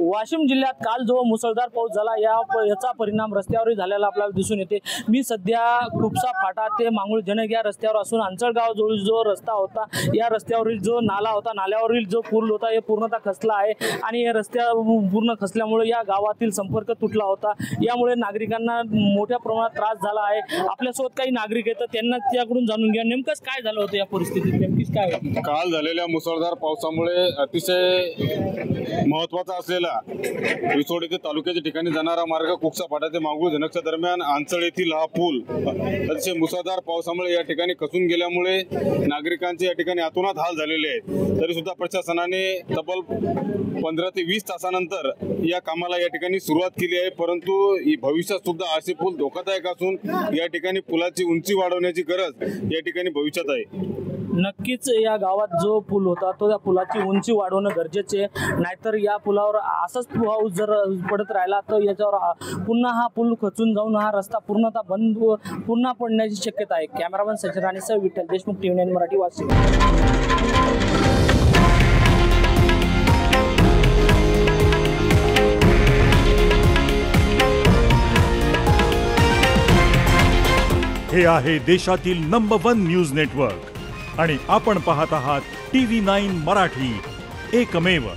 वाशिम जिल्ह्यात काल जो मुसळधार पाऊस झाला याचा परिणाम रस्त्यावर झालेला आपल्याला दिसून येते। मी सध्या खुपसा फाटा ते मांगुळ जनक या रस्त्यावर असून अंचळगाव जो रस्ता होता या रस्त्यावरील जो नाला होता नाल्यावरील जो पूल होता हे पूर्णतः खचला आहे आणि या रस्त्या पूर्ण खचल्यामुळे या गावातील संपर्क तुटला होता। यामुळे नागरिकांना मोठ्या प्रमाणात त्रास झाला आहे। आपल्यासोबत काही नागरिक आहेत त्यांना त्याकडून जाणून घ्या नेमकं काय झालं होतं या परिस्थितीत नेमकीच काय होतं। काल झालेल्या मुसळधार पावसामुळे अतिशय महत्त्वाचा असलेला रिसोड येथे तालुक्याच्या ठिकाणी जाणारा मार्ग कुक्सा फाटा ते मांगुळ जनकच्या दरम्यान अंचळ येथील हा पूल अतिशय मुसळधार पावसामुळे या ठिकाणी खचून गेल्यामुळे नागरिकांचे या ठिकाणी अतोनात हाल झालेले आहेत। तरी सुद्धा प्रशासनाने तब्बल 15 ते 20 तासानंतर या कामाला या ठिकाणी सुरुवात केली आहे, परंतु भविष्यात सुद्धा असे पूल धोकादायक असून या ठिकाणी पुलाची उंची वाढवण्याची गरज या ठिकाणी भविष्यात आहे। नक्कीच या गावात जो पूल होता तो त्या पुलाची उंची वाढवणं गरजेचे आहे, नाहीतर या पुलावर असाच पाऊस जर पडत राहिला तर याच्यावर पुन्हा हा पूल खचून जाऊन हा रस्ता पूर्णतः बंद पुन्हा पडण्याची शक्यता आहे। कॅमेरामन सचिन राणेसह विठ्ठल देशमुख, TV9 मराठी, वाशिम। हे आहे देशातील नंबर 1 न्यूज नेटवर्क आणि आपण पाहत आहात TV9 मराठी, एकमेव।